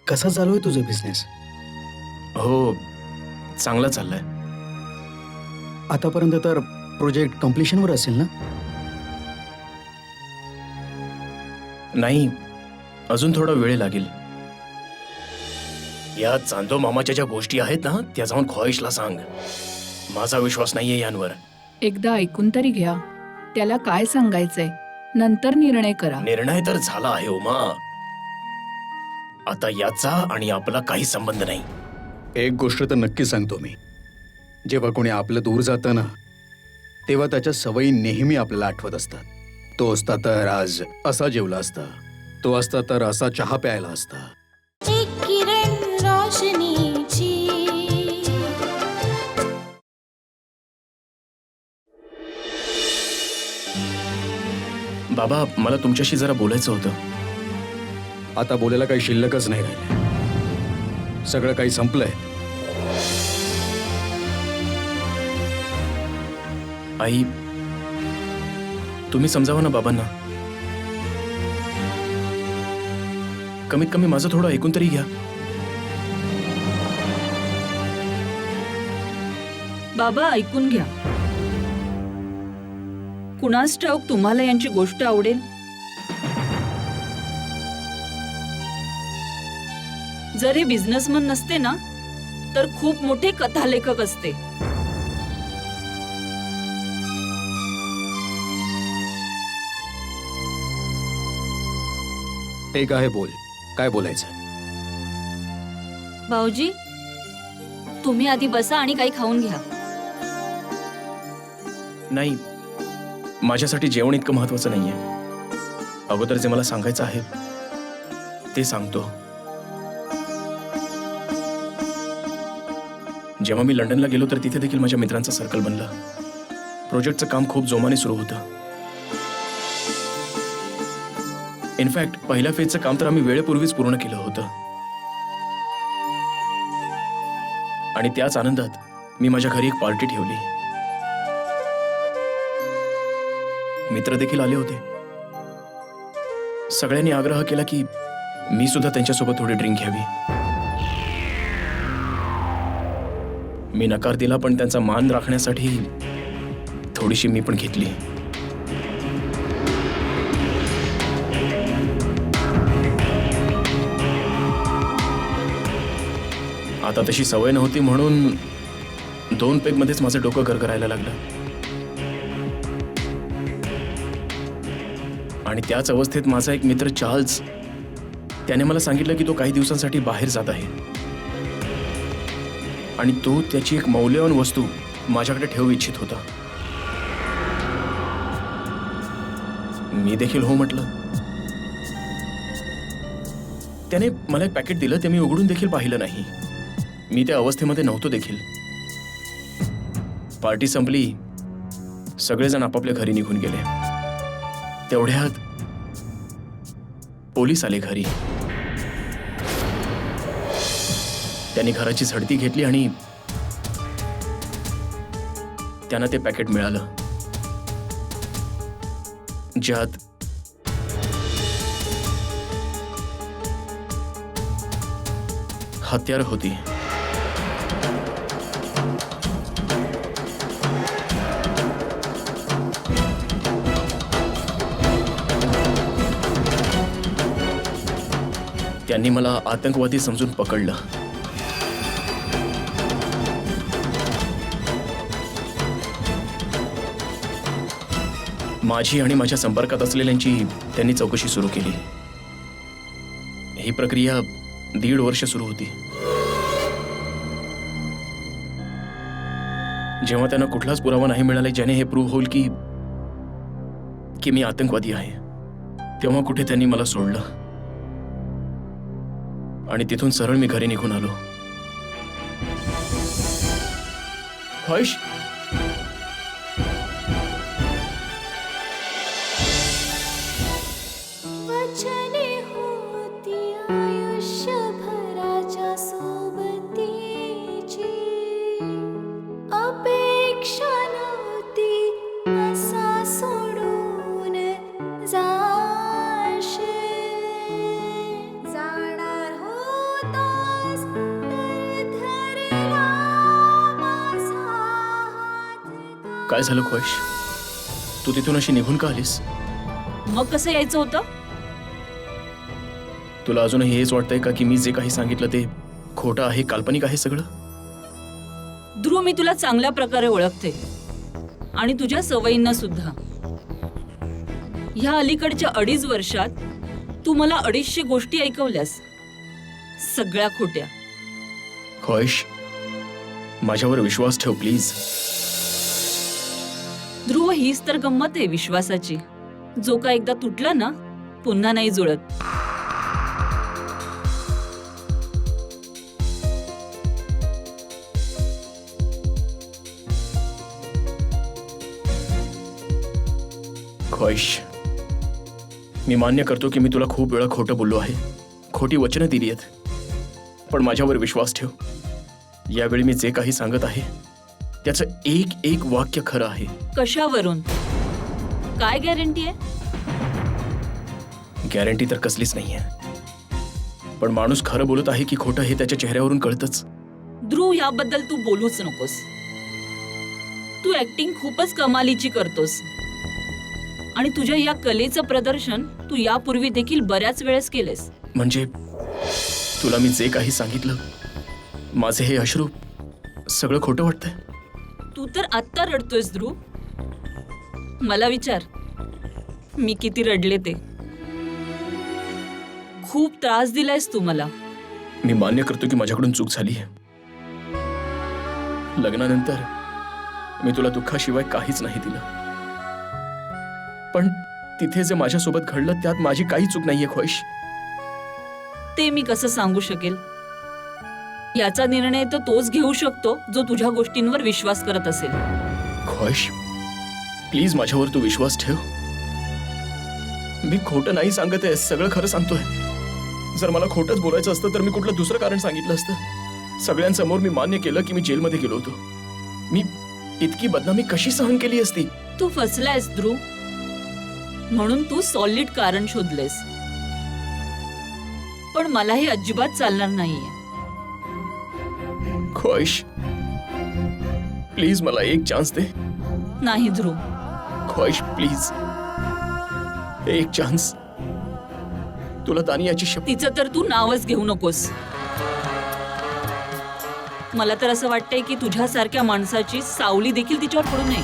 कसा चालू आहे तुझा बिझनेस? हो, चांगला चाललाय. आतापर्यंत तर प्रोजेक्ट कम्प्लिशनवर असेल ना? नाही, अजून थोडा वेळ लागेल. या चांदो मामाच्या ज्या गोष्टी आहेत ना, त्या जाऊन ख्वाहिशला सांग. माझा विश्वास नाहीये यांवर. एकदा ऐकून तरी घ्या. त्याला काय सांगायचंय, नंतर निर्णय करा. निर्णय तर झाला आहे उमा. आता याचा आणि आपला काही संबंध नाही. एक गोष्ट तर नक्की सांगतो मी, जेव्हा कोणी आपलं दूर जातं ना, तेव्हा त्याच्या सवयी नेहमी आपल्याला आठवत असतात. तो असता तर आज असा जेवला असता, तो असता तर असा चहा प्यायला असता. एक किरण रोशनीची. बाबा, मला तुमच्याशी जरा बोलायचं होतं. आता बोलायला काही शिल्लकच नाही राहिले. सगळं काही संपलंय. आई, तुम्ही समजावा ना बाबांना. कमीत कमी माझं थोडं ऐकून तरी घ्या. बाबा ऐकून घ्या. कुणास ठाऊक तुम्हाला यांची गोष्ट आवडेल. जर हे बिझनेसमन नसते ना, तर खूप मोठे कथालेखक असते. एक आहे, बोल. काय बोलायचं? भाऊजी, तुम्ही आधी बसा आणि काही खाऊन घ्या. नाही, माझ्यासाठी जेवण इतकं महत्वाचं नाहीये. अगोदर जे मला सांगायचं आहे ते सांगतो. जेव्हा मी लंडनला गेलो तर तिथे देखील माझ्या मित्रांचं सर्कल बनलं. प्रोजेक्टचं काम खूप जोमाने सुरू होतं. इनफॅक्ट पहिल्या फेजचं काम तर आम्ही वेळेपूर्वीच पूर्ण केलं होतं. आणि त्याच आनंदात मी माझ्या घरी एक पार्टी ठेवली. मित्र देखील आले होते. सगळ्यांनी आग्रह केला की मी सुद्धा त्यांच्यासोबत थोडी ड्रिंक घ्यावी. मी नकार दिला, पण त्यांचा मान राखण्यासाठी थोडीशी मी पण घेतली. आता तशी सवय नव्हती म्हणून 2 पेगमध्येच माझं डोकं गरगरायला लागलं. आणि त्याच अवस्थेत माझा एक मित्र चार्ल्स, त्याने मला सांगितलं की तो काही दिवसांसाठी बाहेर जात आहे आणि तो त्याची एक मौल्यवान वस्तू माझ्याकडे ठेवू इच्छित होता. मी देखील हो म्हटलं. त्याने मला एक पॅकेट दिलं. ते मी उघडून देखील पाहिलं नाही. मी त्या अवस्थेमध्ये नव्हतो देखील. पार्टी संपली. सगळेजण आपापल्या घरी निघून गेले. तेवढ्यात पोलीस आले घरी. त्यांनी घराची झडती घेतली आणि त्यांना ते पॅकेट मिळालं, ज्यात हत्यार होती. त्यांनी मला आतंकवादी समजून पकडलं. माझी आणि माझ्या संपर्कात असलेल्यांची त्यांनी चौकशी सुरू केली. ही प्रक्रिया 1.5 वर्ष सुरू होती. जेव्हा त्यांना कुठलाच पुरावा नाही मिळाला ज्याने हे प्रूव्ह होईल की मी आतंकवादी आहे, तेव्हा कुठे त्यांनी मला सोडलं आणि तिथून सरळ मी घरी निघून आलो. हर्ष, वचने होती आयुष्यभराच्या सोबतीची. अपेक्षा नव्हती असा सोडून जाशील. जाणार हो काय झालं ख्वाहिश? तू तिथून अशी निघून का आलीस? मग कसं यायचं होतं? तुला अजूनही हेच वाटतंय का की मी जे काही सांगितलं ते खोटं आहे, काल्पनिक आहे सगळं? ध्रुव, मी तुला चांगल्या प्रकारे ओळखते आणि तुझ्या सवयींना सुद्धा. ह्या अलीकडच्या 2.5 वर्षात तू मला 250 गोष्टी ऐकवल्यास, सगळ्या खोट्या. ख्वाहिश, माझ्यावर विश्वास ठेव प्लीज. ध्रुव, हीच तर गंमत आहे विश्वासाची. जो का एकदा तुटला ना, पुन्हा नाही जुळत. ख्वाहिश, मी मान्य करतो की मी तुला खूप वेळा खोटं बोललो आहे, खोटी वचनं दिली आहेत, पण माझ्यावर विश्वास ठेव. यावेळी मी जे काही सांगत आहे त्याचं एक एक वाक्य खरं आहे. कशावरून? काय गॅरंटी आहे? गॅरंटी तर कसलीच नाहीये, पण माणूस खरं बोलत आहे की खोटं हे त्याच्या चेहऱ्यावरून कळतच. ध्रुव, याबद्दल तू बोलूच नकोस. तू ऍक्टिंग खूपच कमालीची करतोस आणि तुझ्या या कलेचं प्रदर्शन तू यापूर्वी देखील बऱ्याच वेळेस केलेस. म्हणजे तुला मी जे काही सांगितलं, माझे हे अश्रू सगळं खोटं वाटतंय? तू तर आत्ता रडतोयस ध्रुव. मला विचार, मी किती रडले ते. खूप त्रास दिलायस तू मला. मी मान्य करतो की माझ्याकडून चूक झाली. लग्नानंतर मी तुला दुःखाशिवाय काहीच नाही दिलं, पण तिथे जे माझ्यासोबत घडलं त्यात माझी काही चूक नाहीये ख्वाहिश. ते मी कसं सांगू शकेल? याचा निर्णय तर तोच घेऊ शकतो जो तुझ्या गोष्टींवर विश्वास करत असेल. ख्वाहिश, प्लीज माझ्यावर तू विश्वास ठेव. मी खोटं नाही सांगत आहे, सगळं खरं सांगतोय. जर मला खोटंच बोलायचं असतं तर मी कुठलं दुसरं कारण सांगितलं असतं. सगळ्यांसमोर मी मान्य केलं की मी जेलमध्ये गेलो होतो. मी इतकी बदनामी कशी सहन केली असती? तू फसलायस ध्रुव, म्हणून तू सॉलिड कारण शोधलेस. पण मला हे अजिबात चालणार नाहीये. ख्वाहिश, प्लीज मला एक चान्स दे. नाही ध्रुव, ख्वाहिश प्लीज, एक चान्स. तुला तानियाची शपथ. तिचं तर तू नावच घेऊ नकोस. मला तर असं वाटतंय की तुझ्यासारख्या माणसाची सावली देखील तिच्यावर पडू नये.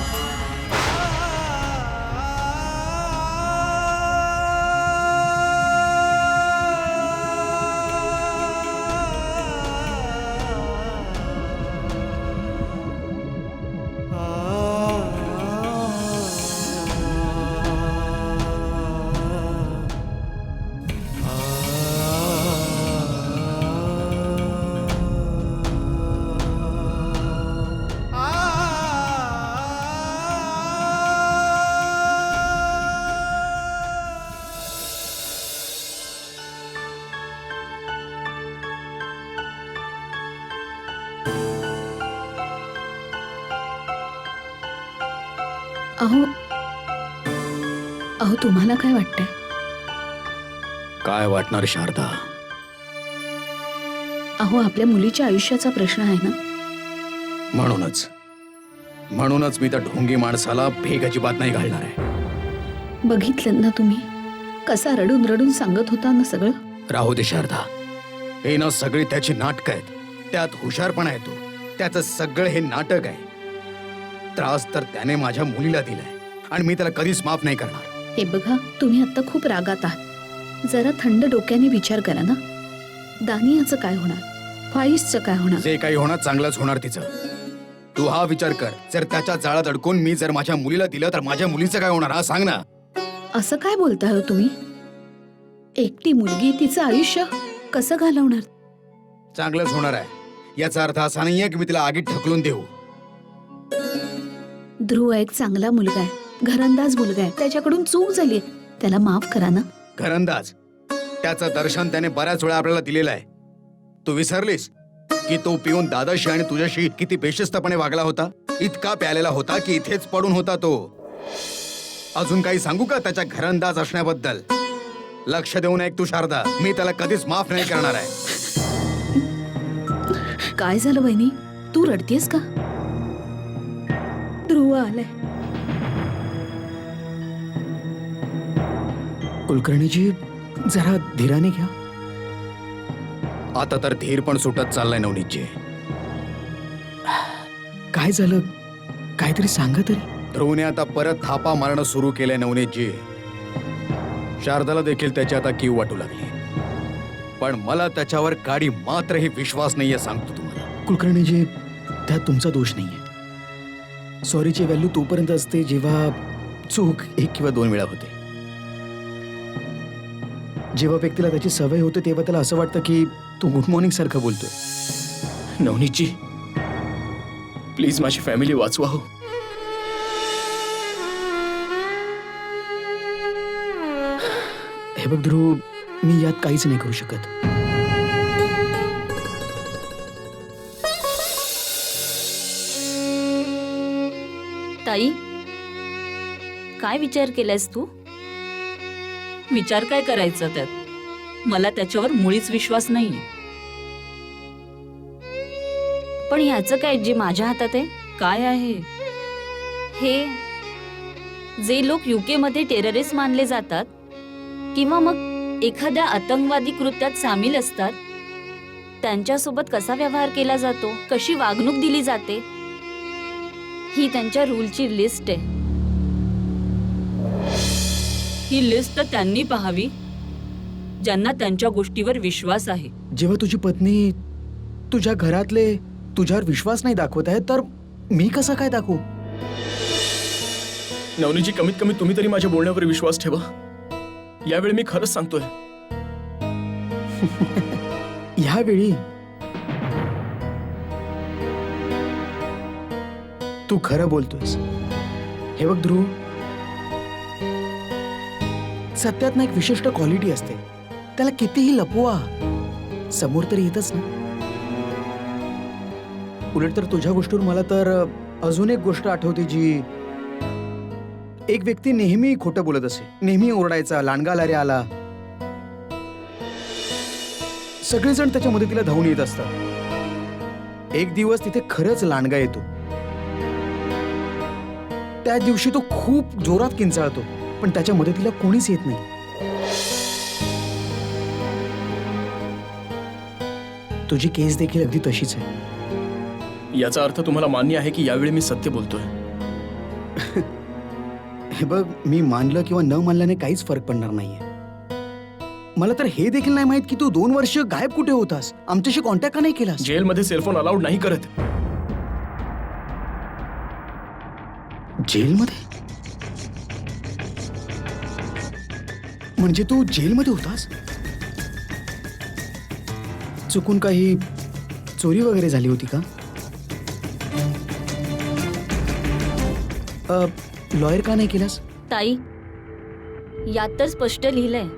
अहो अहो तुम्हाला काय वाटतंय? काय वाटणार शारदा? अहो आपल्या मुलीच्या आयुष्याचा प्रश्न आहे ना. म्हणूनच मी त्या ढोंगी माणसाला भेग अजिबात नाही घालणार आहे. बघितलं ना तुम्ही, कसा रडून रडून सांगत होता ना सगळं. राहू दे शारदा, हे ना सगळी त्याची नाटक आहेत. त्यात हुशारपणा येतो, त्याचं सगळं हे नाटक आहे. त्रास तर त्याने माझ्या मुलीला दिलाय आणि मी त्याला कधीच माफ नाही करणार. हे बघा, तुम्ही आता खूप रागात आहात. जरा थंड डोक्याने विचार करा ना. दानियाचं काय होणार, फाईसचं काय होणार? जे काही होणार चांगलंच होणार तिचं. तू हा विचार कर, जर त्याच्या जाळात अडकून मी जर माझ्या मुलीला दिलं तर माझ्या मुलीचं काय होणार, हा सांग ना. असं काय बोलताय हो तुम्ही? एकटी मुलगी तिचं आयुष्य कसं घालवणार? चांगलंच होणार आहे. याचा अर्थ असा नाहीये की मी तिला आगीत ढकलून देऊ. ध्रुव एक चांगला मुलगा आहे, घरंदाज मुलगा आहे. त्याच्याकडून चूक झाली, त्याला माफ करा ना. घरंदाज, त्याचं दर्शन त्याने बऱ्याच वेळा आपल्याला दिलेलं आहे. तू विसरलीस की तो पिऊन दादाशी आणि तुझ्याशी किती बेशिस्तपणे वागला होता? इतका प्यालेला होता की इथेच पडून होता तो. अजून काही सांगू का त्याच्या घरंदाज असण्याबद्दल? लक्ष देऊन ऐक तू शारदा, मी त्याला कधीच माफ नाही करणार आहे. काय झालं वहिनी, तू रडतेस का? ध्रुव बुवा आलाय. कुलकर्णीजी जरा धीराने घ्या. आता तर धीर पण सुटत चाललाय नवनीतजी. काय झालं? काहीतरी सांगा तरी. ध्रुवने आता परत थापा मारणं सुरू केलंय नवनीतजी. शारदाला देखील त्याची आता कीव वाटू लागली. पण मला त्याच्यावर काडी मात्रही विश्वास नाहीये, सांगतो तुम्हाला. कुलकर्णीजी, त्यात तुमचा दोष नाहीये. सॉरीची व्हॅल्यू तोपर्यंत असते जेव्हा चूक 1 किंवा 2 वेळा होते. जेव्हा व्यक्तीला त्याची सवय होते तेव्हा त्याला असं वाटतं की तू गुड मॉर्निंग सारखं बोलतोय. नवनीतजी, प्लीज माझी फॅमिली वाचवा हो. हे बघ ध्रुव, मी यात काहीच नाही करू शकत. ताई, काय विचार केलायस तू? विचार काय करायचा त्यात? मला त्याच्यावर मुळीच विश्वास नाहीये. पण ह्याचं काय जे माझ्या हातात आहे? काय आहे हे? जे लोक UK मध्ये टेररिस्ट मानले जातात किंवा मग एखाद्या आतंकवादी कृत्यात सामील असतात, त्यांच्यासोबत कसा व्यवहार केला जातो, कशी वागणूक दिली जाते, ही त्यांच्या रूलची लिस्ट आहे. ही लिस्ट तर त्यांनी पाहावी ज्यांना त्यांच्या गोष्टीवर विश्वास आहे. जेव्हा तुझी पत्नी, तुझ्या घरातले तुझ्यावर विश्वास नाही दाखवत आहे, तर मी कसा काय दाखवू? नवनीतजी, कमीत कमी तुम्ही तरी माझ्या बोलण्यावर विश्वास ठेवा. यावेळी मी खरंच सांगतोय. ह्यावेळी तू खरं बोलतोयस. हे बघ ध्रुव, सत्यात ना एक विशिष्ट क्वालिटी असते. त्याला कितीही लपवा, समोर तरी येतच ना. उलट तर तुझ्या गोष्टीवर मला तर अजून एक गोष्ट आठवते, जी एक व्यक्ती नेहमी खोटं बोलत असे. नेहमी ओरडायचा, लांडगा रे आला. सगळेजण त्याच्या मदतीला धावून येत असतात. एक दिवस तिथे खरंच लांडगा येतो. त्या दिवशी तो खूप जोरात किंचाळतो, पण त्याच्या मदतीला कोणीच येत नाही. तुझी केस देखील अगदी तशीच आहे. याचा अर्थ तुम्हाला मान्य आहे की यावेळी मी सत्य बोलतोय? हे बघ, मी मानलं किंवा न मानल्याने काहीच फरक पडणार नाहीये. मला तर हे देखील नाही माहित की तू 2 वर्ष गायब कुठे होतास, आमच्याशी कॉन्टॅक्ट का नाही केलास? जेलमध्ये सेलफोन अलाउड नाही करत. जेलमध्ये? म्हणजे तू जेलमध्ये होतास? चुकून काही चोरी वगैरे झाली होती का? लॉयर का नाही केलास? ताई, यात तर स्पष्ट लिहिलंय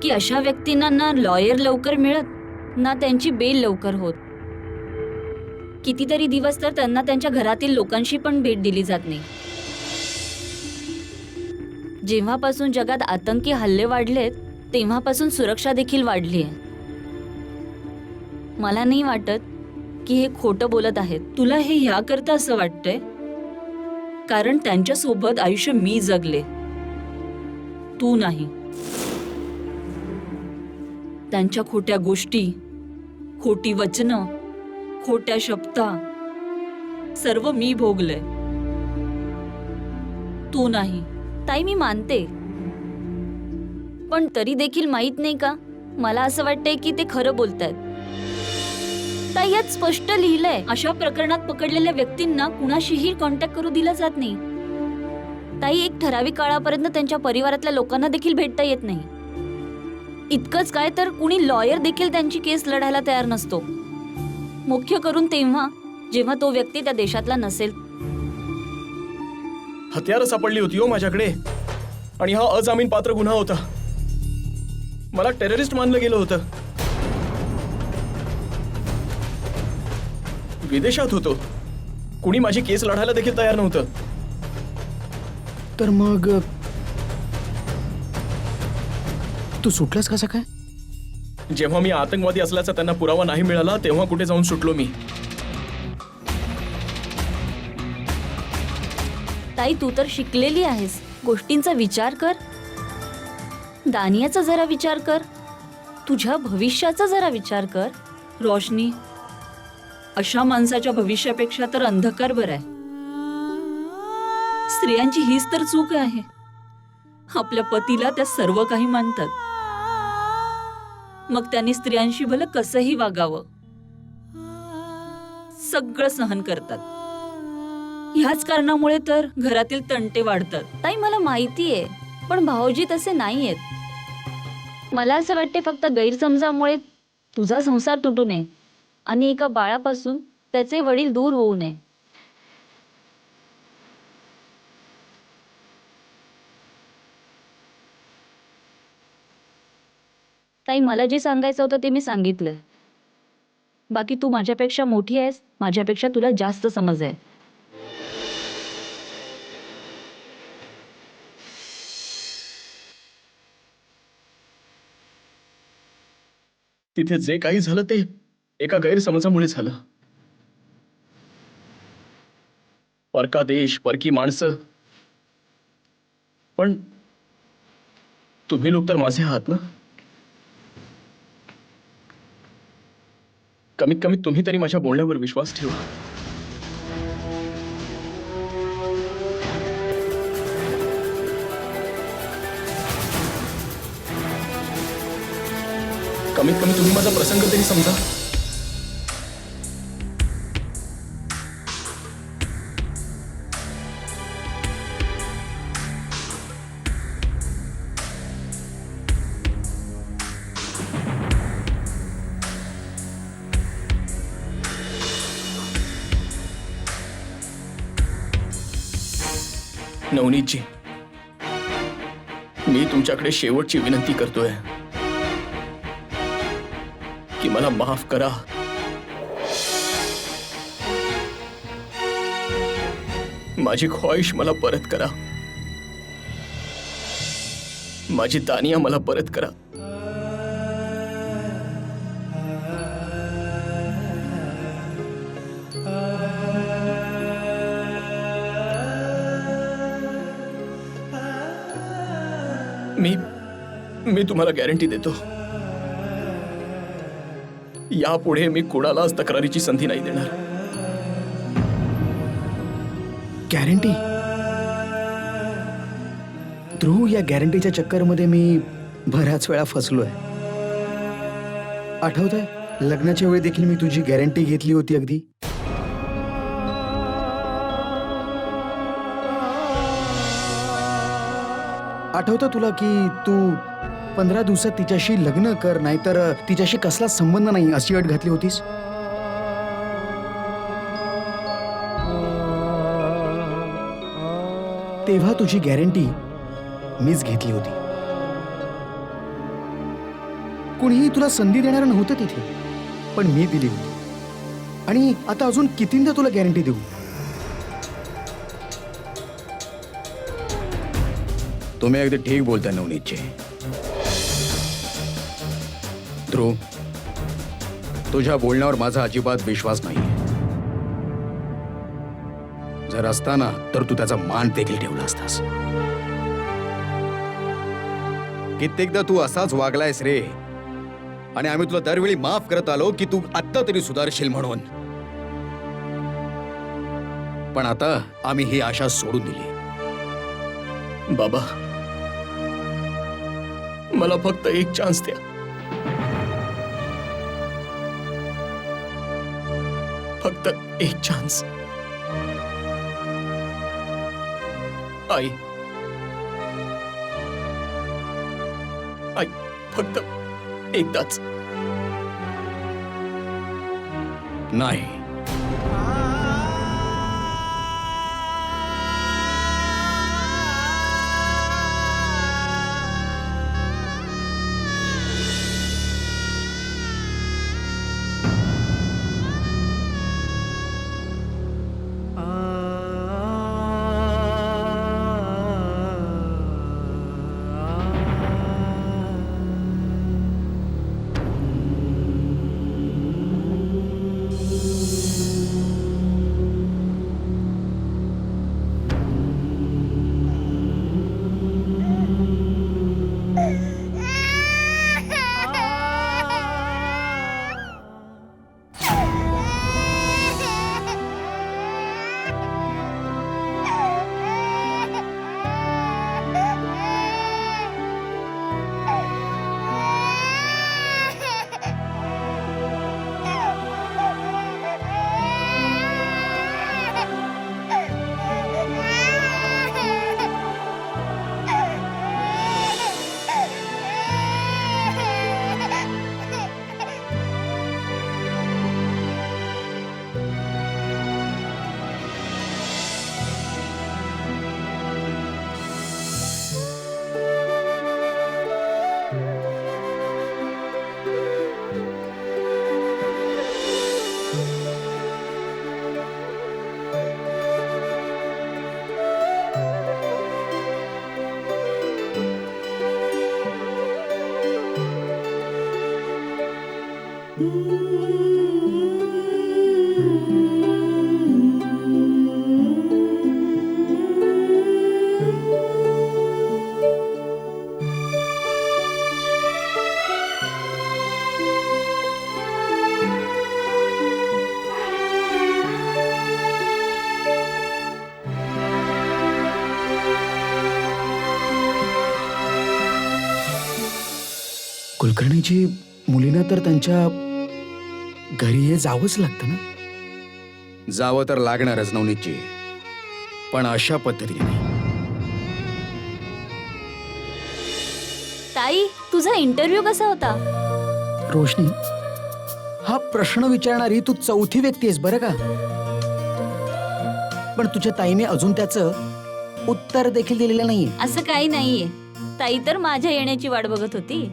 की अशा व्यक्तींना ना लॉयर लवकर मिळत, ना त्यांची बेल लवकर होत. कितीतरी दिवस तर त्यांना त्यांच्या घरातील लोकांशी पण भेट दिली जात नाही. जेव्हापासून जगात आतंकी हल्ले वाढलेत, तेव्हापासून सुरक्षा देखील वाढली आहे. मला नाही वाटत की हे खोटं बोलत आहेत. तुला हे याकरता असं वाटतंय कारण त्यांच्यासोबत आयुष्य मी जगले, तू नाही. त्यांच्या खोट्या गोष्टी, खोटी वचनं, खोट्या शब्दा सर्व मी भोगले, तू नाही. ताई, मी मानते, पण तरी देखील माहित नाही का, मला असं वाटतंय की ते खरं बोलतायत. ताई, यात स्पष्ट लिहिलंय अशा प्रकरणात पकडलेल्या व्यक्तींना कुणाशीही कॉन्टॅक्ट करू दिला जात नाही. ताई, एक ठराविक काळापर्यंत त्यांच्या परिवारातल्या लोकांना देखील भेटता येत नाही. इतकंच काय तर कुणी लॉयर देखील त्यांची केस लढायला तयार नसतो, मुख्य करून तेव्हा जेव्हा तो व्यक्ती त्या देशातला नसेल. हत्यारं सापडली होती हो माझ्याकडे, आणि हा अजामीन पात्र गुन्हा होता. मला टेररिस्ट मानलं गेलं होतं. विदेशात होतो, कुणी माझी केस लढायला देखील तयार नव्हतं. तर मग तू सुटलास कसा काय? जेव्हा मी आतंकवादी असल्याचा त्यांना पुरावा नाही मिळाला, तेव्हा कुठे जाऊन सुटलो मी. ताई तू तर शिकलेली आहेस, गोष्टींचा विचार कर. दानियाचा जरा विचार कर, तुझ्या भविष्याचा जरा विचार कर. रोशनी, अशा माणसाच्या भविष्यापेक्षा तर अंधकार बरा आहे. स्त्रियांची हीच तर चूक आहे. आपल्या पतीला त्या सर्व काही मानतात, मग त्यांनी स्त्रियांशी भलं कसंही वागावं, सगळं सहन करतात. ह्याच कारणामुळे तर घरातील तंटे वाढतात. ताई मला माहितीये, पण भाऊजी तसे नाहीयेत. मला असं वाटते फक्त गैरसमजामुळे तुझा संसार तुटू नये आणि एका बाळापासून त्याचे वडील दूर होऊ नये. ताई मला जे सांगायचं होतं ते मी सांगितलं. बाकी तू माझ्यापेक्षा मोठी आहेस, माझ्यापेक्षा तुला जास्त समज आहे. तिथे जे काही झालं ते एका गैरसमजामुळे झालं. परका देश, परकी माणसं, पण तुम्ही लोक तर माझे आहात ना. कमीत कमी तुम्ही तरी माझ्या बोलण्यावर विश्वास ठेवा. कमीत कमी तुम्ही माझा प्रसंग तरी समजा. नवनीतजी, मी तुमच्याकडे शेवटची विनंती करतोय की मला माफ करा. माझी ख्वाहिश मला परत करा. माझी दानिया मला परत करा. मी तुम्हाला गॅरंटी देतो, यापुढे मी कुणालाच तक्रारीची संधी नाही देणार. गॅरंटी? ध्रुव, या गॅरंटीच्या चक्करमध्ये मी बऱ्याच वेळा फसलोय. आठवतंय, लग्नाच्या वेळी देखील मी तुझी गॅरंटी घेतली होती अगदी. आठवतं तुला की तू 15 दिवसात तिच्याशी लग्न कर, नाहीतर तिच्याशी कसला संबंध नाही अशी अट घातली होतीस. तेव्हा तुझी गॅरंटी मीच घेतली होती. कुणीही तुला संधी देणार नव्हतं तिथे, पण मी दिली होती. आणि आता अजून कितींदा तुला गॅरंटी देऊ? तुम्ही अगदी ठीक बोलताय नवनीतजी. ध्रुव, तुझ्या बोलण्यावर माझा अजिबात विश्वास नाही. जर असताना तर तू त्याचा मान देखील ठेवला असतास. कित्येकदा तू असाच वागलायस रे, आणि आम्ही तुला दरवेळी माफ करत आलो की तू आत्ता तरी सुधारशील म्हणून. पण आता आम्ही ही आशा सोडून दिली. बाबा, मला फक्त एक चान्स द्या. फक्त एक चान्स. आई, आई, फक्त एकदाच. नाही. कुलकर्णीची मुलींना तर त्यांच्या घरी हे जावंच लागतं ना. जावं तर लागणारच नवनीतजी, पण अशा पद्धतीने नाही. ताई, तुझा इंटरव्ह्यू कसा होता? रोशनी, हा प्रश्न विचारणारी तू चौथी व्यक्ती आहेस बरं का. पण तुझ्या ताईने अजून त्याचं उत्तर देखील दिलेलं नाहीये. असं काही नाहीये. ताई तर माझ्या येण्याची वाट बघत होती.